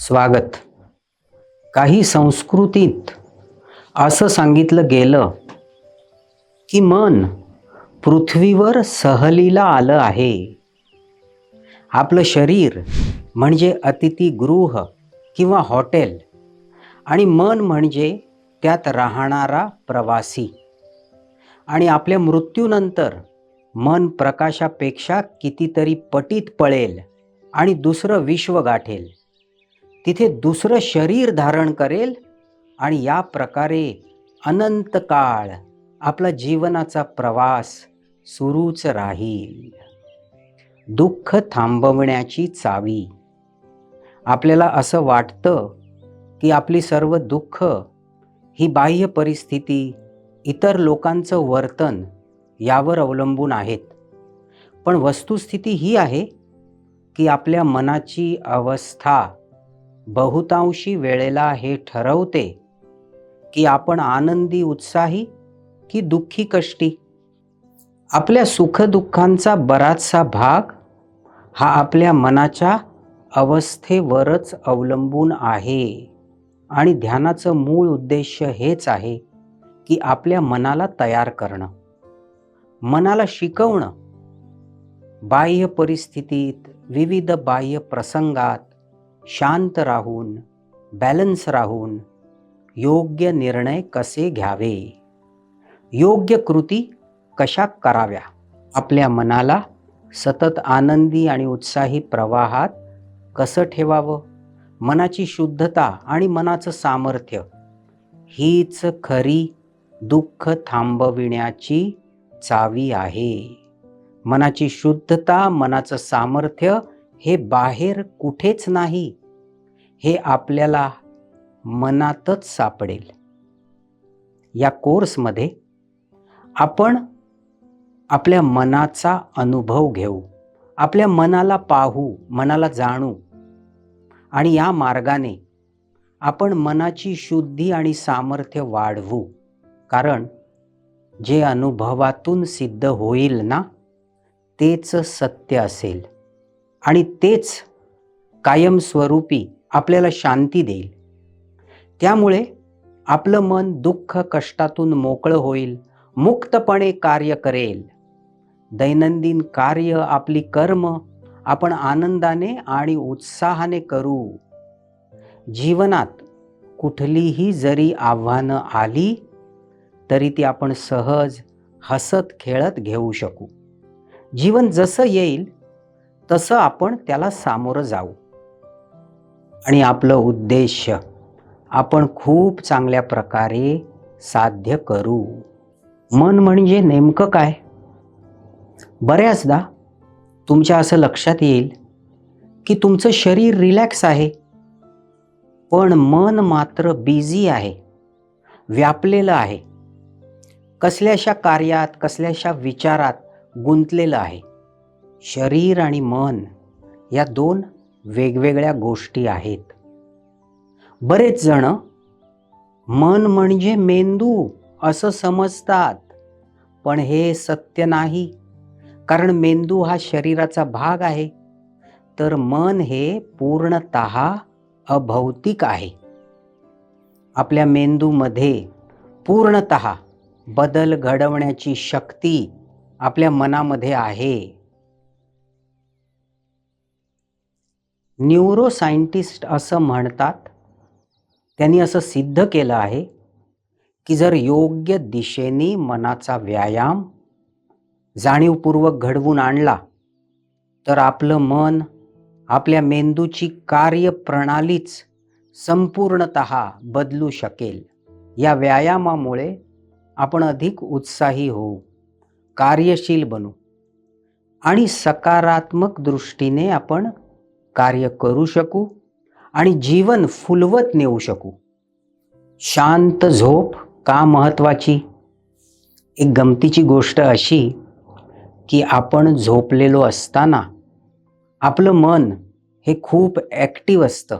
स्वागत. काही संस्कृतीत असं सांगितलं गेलं की मन पृथ्वीवर सहलीला आलं आहे. आपलं शरीर म्हणजे अतिथीगृह किंवा हॉटेल आणि मन म्हणजे त्यात राहणारा प्रवासी. आणि आपल्या मृत्यूनंतर मन प्रकाशापेक्षा कितीतरी पटीत पळेल आणि दुसरं विश्व गाठेल. तिथे दुसरं शरीर धारण करेल आणि या प्रकारे अनंत काळ आपला जीवनाचा प्रवास सुरूच राहील. दुःख थांबवण्याची चावी. आपल्याला असं वाटतं की आपली सर्व दुःख ही बाह्य परिस्थिती, इतर लोकांचं वर्तन यावर अवलंबून आहेत. पण वस्तुस्थिती ही आहे की आपल्या मनाची अवस्था बहुतांशी वेळेला हे ठरवते की आपण आनंदी उत्साही की दुःखी कष्टी. आपल्या सुखदुःखांचा बराचसा भाग हा आपल्या मनाच्या अवस्थेवरच अवलंबून आहे. आणि ध्यानाचं मूळ उद्देश हेच आहे की आपल्या मनाला तयार करणं, मनाला शिकवणं. बाह्य परिस्थितीत, विविध बाह्य प्रसंगात शांत राहून, बॅलन्स राहून योग्य निर्णय कसे घ्यावे, योग्य कृती कशा कराव्या. आपल्या मनाला सतत आनंदी आणि उत्साही प्रवाहात कसं ठेवावं. मनाची शुद्धता आणि मनाचं सामर्थ्य हीच खरी दुःख थांबविण्याची चावी आहे. मनाची शुद्धता, मनाचं सामर्थ्य हे बाहेर कुठेच नाही, हे आपल्याला मनातच सापडेल. या कोर्समध्ये आपण आपल्या मनाचा अनुभव घेऊ, आपल्या मनाला पाहू, मनाला जाणू. आणि या मार्गाने आपण मनाची शुद्धी आणि सामर्थ्य वाढवू. कारण जे अनुभवातून सिद्ध होईल ना, तेच सत्य असेल आणि तेच कायमस्वरूपी आपल्याला शांती देईल. त्यामुळे आपलं मन दुःख कष्टातून मोकळं होईल, मुक्तपणे कार्य करेल. दैनंदिन कार्य, आपली कर्म आपण आनंदाने आणि उत्साहाने करू. जीवनात कुठलीही जरी आव्हानं आली तरी ती आपण सहज हसत खेळत घेऊ शकू. जीवन जसं येईल तसं आपण त्याला सामोरं जाऊ आणि आपलं उद्देश आपण खूप चांगल्या प्रकारे साध्य करू. मन म्हणजे नेमकं काय? बऱ्याचदा तुमच्या असं लक्षात येईल की तुमचं शरीर रिलॅक्स आहे, पण मन मात्र बिझी आहे, व्यापलेलं आहे. कसल्याशा कार्यात, कसल्याशा विचारात गुंतलेलं आहे. शरीर आणि मन या दोन वेगवेगळ्या गोष्टी आहेत. बरेच जण मन म्हणजे मेंदू असं समजतात, पण हे सत्य नाही. कारण मेंदू हा शरीराचा भाग आहे, तर मन हे पूर्णतः अभौतिक आहे. आपल्या मेंदूमध्ये पूर्णतः बदल घडवण्याची शक्ती आपल्या मनामध्ये आहे. न्यूरोसायंटिस्ट असं म्हणतात, त्यांनी असं सिद्ध केलं आहे की जर योग्य दिशेने मनाचा व्यायाम जाणीवपूर्वक घडवून आणला तर आपलं मन, आपल्या मेंदूची कार्यप्रणालीच संपूर्णतः बदलू शकेल. या व्यायामामुळे आपण अधिक उत्साही होऊ, कार्यशील बनू आणि सकारात्मक दृष्टीने आपण कार्य करू शकू आणि जीवन फुलवत नेऊ शकू. शांत झोप का महत्त्वाची? एक गमतीची गोष्ट अशी की आपण झोपलेलो असताना आपलं मन हे खूप ॲक्टिव्ह असतं.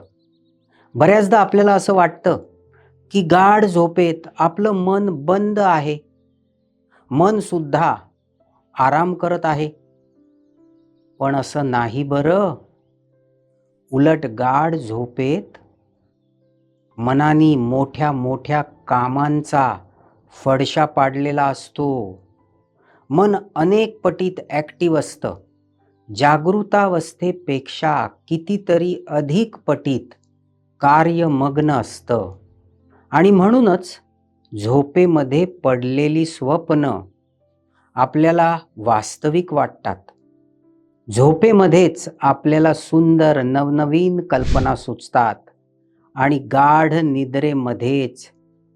बऱ्याचदा आपल्याला असं वाटतं की गाढ झोपेत आपलं मन बंद आहे, मन सुद्धा आराम करत आहे. पण असं नाही बरं. उलट गाढ झोपेत मनाने मोठ्या मोठ्या कामांचा फडशा पाडलेला असतो. मन अनेक पटीत ॲक्टिव्ह असतं. जागृतावस्थेपेक्षा कितीतरी अधिक पटीत कार्यमग्न असतं आणि म्हणूनच झोपेमध्ये पडलेली स्वप्न आपल्याला वास्तविक वाटतात. झोपेमध्येच आपल्याला सुंदर नवनवीन कल्पना सुचतात आणि गाढ निद्रेमध्येच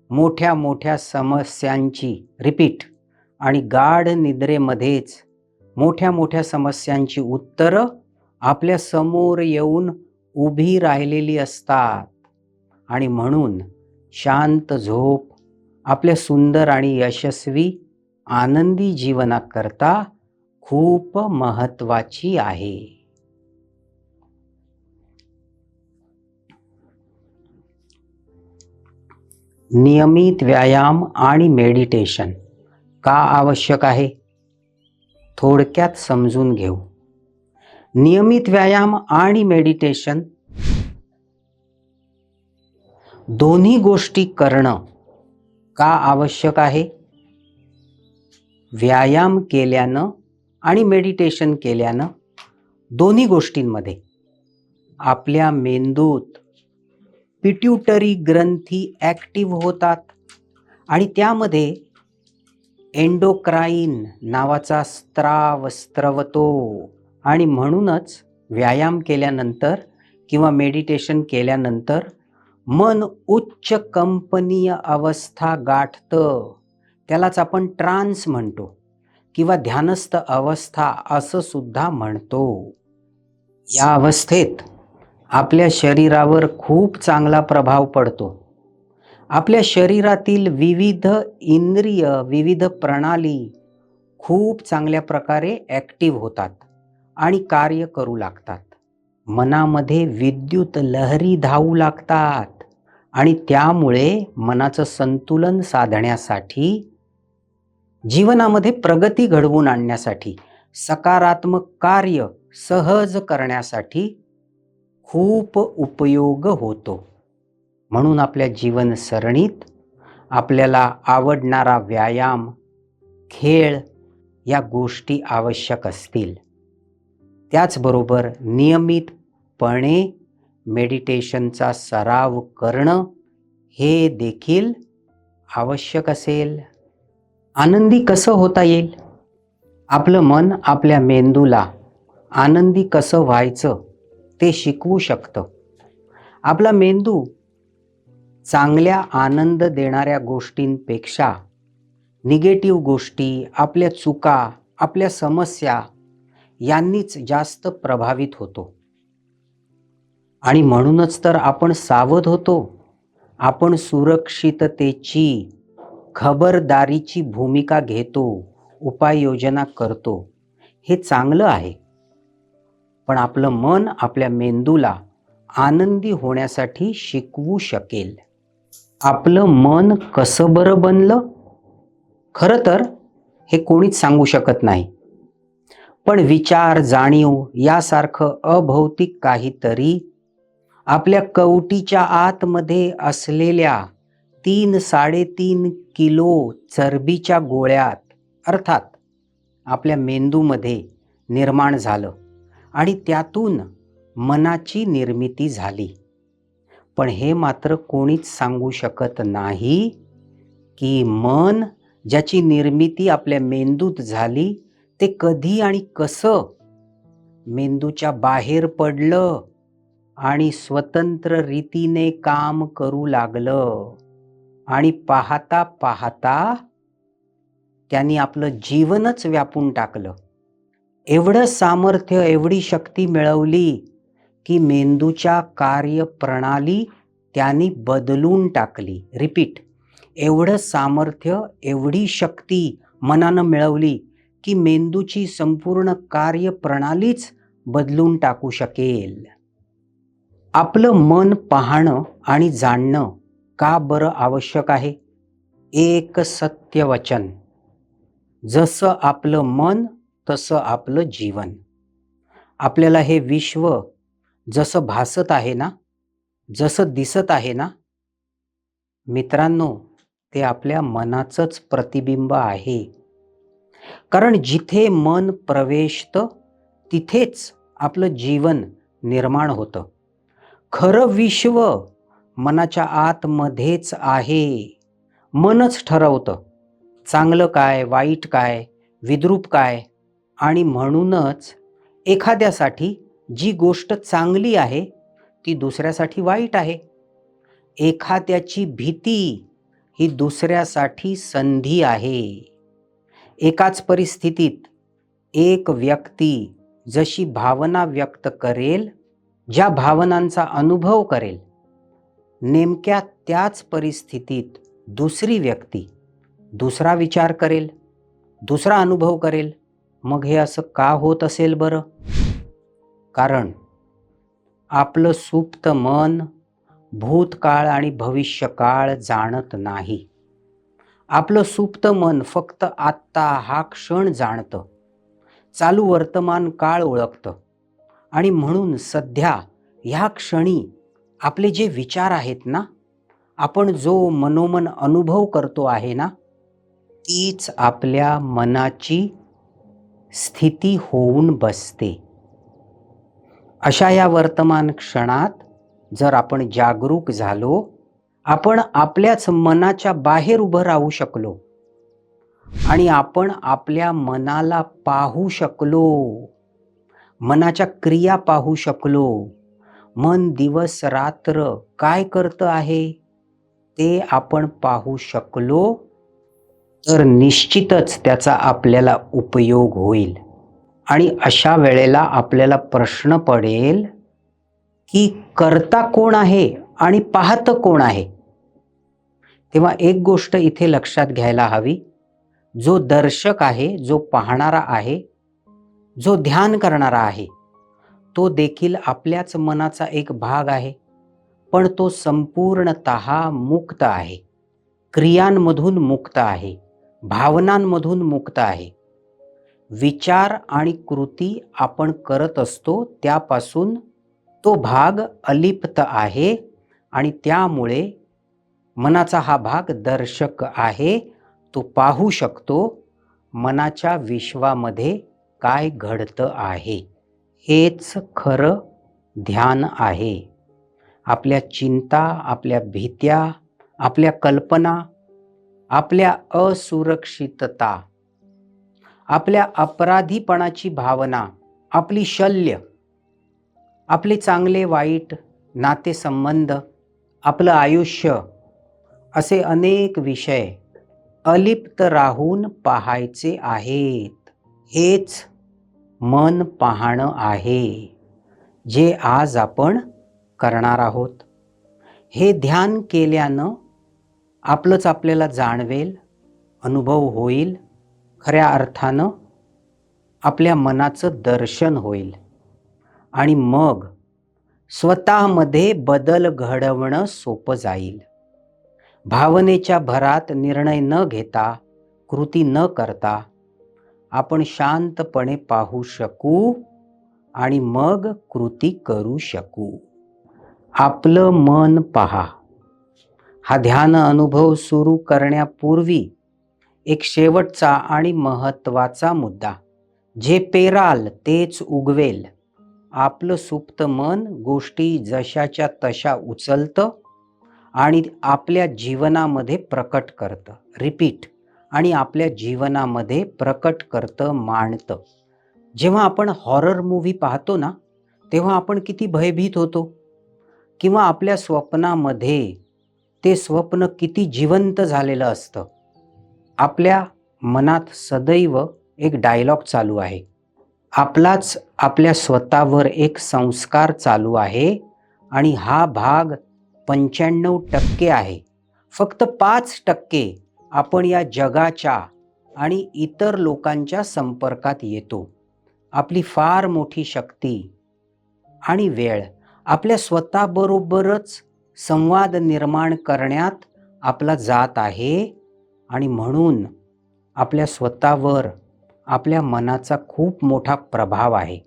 मोठ्या मोठ्या समस्यांची गाढ निद्रेमध्येच मोठ्या मोठ्या समस्यांची उत्तरं आपल्या समोर येऊन उभी राहिलेली असतात. आणि म्हणून शांत झोप आपल्या सुंदर आणि यशस्वी आनंदी जीवनाकरता खूप महत्त्वाची आहे. नियमित व्यायाम आणि मेडिटेशन का आवश्यक आहे? थोडक्यात समजून घेऊ. नियमित व्यायाम आणि मेडिटेशन दोन्ही गोष्टी करणं का आवश्यक आहे? व्यायाम केल्यानं आणि मेडिटेशन केल्यानं दोन्ही गोष्टींमध्ये आपल्या मेंदूत पिट्यूटरी ग्रंथी ॲक्टिव्ह होतात आणि त्यामध्ये एंडोक्राईन नावाचा स्त्राव स्त्रवतो आणि म्हणूनच व्यायाम केल्यानंतर किंवा मेडिटेशन केल्यानंतर मन उच्च कंपनीय अवस्था गाठतं. त्यालाच आपण ट्रान्स म्हणतो किंवा ध्यानस्थ अवस्था असं सुद्धा म्हणतो. या अवस्थेत आपल्या शरीरावर खूप चांगला प्रभाव पडतो. आपल्या शरीरातील विविध इंद्रिय, विविध प्रणाली खूप चांगल्या प्रकारे ॲक्टिव्ह होतात आणि कार्य करू लागतात. मनामध्ये विद्युत लहरी धावू लागतात आणि त्यामुळे मनाचं संतुलन साधण्यासाठी, जीवनामध्ये प्रगती घडवून आणण्यासाठी, सकारात्मक कार्य सहज करण्यासाठी खूप उपयोग होतो. म्हणून आपल्या जीवनसरणीत आपल्याला आवडणारा व्यायाम, खेळ या गोष्टी आवश्यक असतील. त्याचबरोबर नियमितपणे मेडिटेशनचा सराव करणं हे देखील आवश्यक असेल. आनंदी कसं होता येईल? आपलं मन आपल्या मेंदूला आनंदी कसं व्हायचं ते शिकवू शकतं. आपला मेंदू चांगल्या आनंद देणाऱ्या गोष्टींपेक्षा निगेटिव्ह गोष्टी, आपल्या चुका, आपल्या समस्या यांनीच जास्त प्रभावित होतो. आणि म्हणूनच तर आपण सावध होतो. आपण सुरक्षिततेची, खबरदारीची भूमिका घेतो, उपाययोजना करतो. हे चांगलं आहे. पण आपलं मन आपल्या मेंदूला आनंदी होण्यासाठी शिकवू शकेल. आपलं मन कसं बरं बनलं? खरं तर हे कोणीच सांगू शकत नाही. पण विचार, जाणीव यासारखं अभौतिक काहीतरी आपल्या कवटीच्या आतमध्ये असलेल्या 3-3.5 किलो चरबीच्या गोळ्यात अर्थात आपल्या मेंदूमध्ये निर्माण झालं आणि त्यातून मनाची निर्मिती झाली. पण हे मात्र कोणीच सांगू शकत नाही की मन ज्याची निर्मिती आपल्या मेंदूत झाली ते कधी आणि कसं मेंदूच्या बाहेर पडलं आणि स्वतंत्र रीतीने काम करू लागलं आणि पाहता पाहता त्यांनी आपलं जीवनच व्यापून टाकलं. एवढं सामर्थ्य, एवढी शक्ती मिळवली की मेंदूच्या कार्यप्रणाली त्यांनी बदलून टाकली. एवढं सामर्थ्य, एवढी शक्ती मनानं मिळवली की मेंदूची संपूर्ण कार्यप्रणालीच बदलून टाकू शकेल. आपलं मन पाहणं आणि जाणणं का बरं आवश्यक आहे? एक सत्य वचन, जसं आपलं मन तसं आपलं जीवन. आपल्याला हे विश्व जसं भासत आहे ना, जसं दिसत आहे ना, मित्रांनो, ते आपल्या मनाचंच प्रतिबिंब आहे. कारण जिथे मन प्रवेशतं, तिथेच आपलं जीवन निर्माण होतं. खरं विश्व मनाच्या आतमध्येच आहे. मनच ठरवतं चांगलं काय, वाईट काय, विद्रूप काय. आणि म्हणूनच एखाद्यासाठी जी गोष्ट चांगली आहे, ती दुसऱ्यासाठी वाईट आहे. एखाद्याची भीती ही दुसऱ्यासाठी संधी आहे. एकाच परिस्थितीत एक व्यक्ती जशी भावना व्यक्त करेल, ज्या भावनांचा अनुभव करेल, नेमक्या त्याच परिस्थितीत दुसरी व्यक्ती दुसरा विचार करेल, दुसरा अनुभव करेल. मग हे असं का होत असेल बरं? कारण आपलं सुप्त मन भूतकाळ आणि भविष्यकाळ जाणत नाही. आपलं सुप्त मन फक्त आत्ता हा क्षण जाणतं, चालू वर्तमान काळ ओळखतं. आणि म्हणून सध्या ह्या क्षणी आपले जे विचार आहेत ना, आपण जो मनोमन अनुभव करतो आहे ना, तीच आपल्या मनाची स्थिती होऊन बसते. अशा या वर्तमान क्षणात जर आपण जागरूक झालो, आपण आपल्याच मनाच्या बाहेर उभं राहू शकलो आणि आपण आपल्या मनाला पाहू शकलो, मनाच्या क्रिया पाहू शकलो, मन दिवस रात्र काय करतं आहे ते आपण पाहू शकलो, तर निश्चितच त्याचा आपल्याला उपयोग होईल. आणि अशा वेळेला आपल्याला प्रश्न पडेल की करता कोण आहे आणि पाहतं कोण आहे? तेव्हा एक गोष्ट इथे लक्षात घ्यायला हवी, जो दर्शक आहे, जो पाहणारा आहे, जो ध्यान करणारा आहे, तो देखील आपल्याच मनाचा एक भाग आहे. पण तो संपूर्णतः मुक्त आहे, क्रियांमधून मुक्त आहे, भावनांमधून मुक्त आहे. विचार आणि कृती आपण करत असतो त्यापासून तो भाग अलिप्त आहे आणि त्यामुळे मनाचा हा भाग दर्शक आहे. तो पाहू शकतो मनाच्या विश्वामध्ये काय घडतं आहे. हेच खरं ध्यान आहे. आपल्या चिंता, आपल्या भीत्या, आपल्या कल्पना, आपल्या असुरक्षितता, आपल्या अपराधीपणाची भावना, आपली शल्य, आपले चांगले वाईट नातेसंबंध, आपलं आयुष्य, असे अनेक विषय अलिप्त राहून पाहायचे आहेत. हेच मन पाहणं आहे, जे आज आपण करणार आहोत. हे ध्यान केल्यानं आपलंच आपल्याला जाणवेल, अनुभव होईल, खऱ्या अर्थानं आपल्या मनाचं दर्शन होईल. आणि मग स्वतःमध्ये बदल घडवणं सोपं जाईल. भावनेच्या भरात निर्णय न घेता, कृती न करता आपण शांतपणे पाहू शकू आणि मग कृती करू शकू. आपलं मन पहा. हा ध्यान अनुभव सुरू करण्यापूर्वी एक शेवटचा आणि महत्त्वाचा मुद्दा, जे पेराल तेच उगवेल. आपलं सुप्त मन गोष्टी जशाच्या तशा उचलतं आणि आपल्या जीवनामध्ये प्रकट करतं. रिपीट. आणि आपल्या जीवनामध्ये प्रकट करतं, मांडतं. जेव्हा आपण हॉरर मूव्ही पाहतो ना, तेव्हा आपण किती भयभीत होतो, किंवा आपल्या स्वप्नामध्ये ते स्वप्न किती जिवंत झालेलं असतं. आपल्या मनात सदैव एक डायलॉग चालू आहे. आपलाच आपल्या स्वतःवर एक संस्कार चालू आहे आणि हा भाग 95% आहे. फक्त 5% आपण या जगाच्या आणि इतर लोकांच्या संपर्कात येतो. आपली फार मोठी शक्ती आणि वेळ आपल्या स्वतःबरोबरच संवाद निर्माण करण्यात आपला जात आहे. आणि म्हणून आपल्या स्वतःवर आपल्या मनाचा खूप मोठा प्रभाव आहे.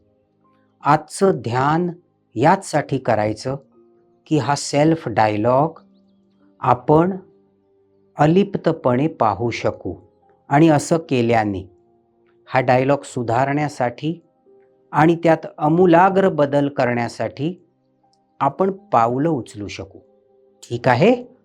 आजचं ध्यान याचसाठी करायचं की हा सेल्फ डायलॉग आपण अलिप्तपणे पाहू शकू. आणि असं केल्याने हा डायलॉग सुधारण्यासाठी आणि त्यात आमूलाग्र बदल करण्यासाठी आपण पावलं उचलू शकू. ठीक आहे?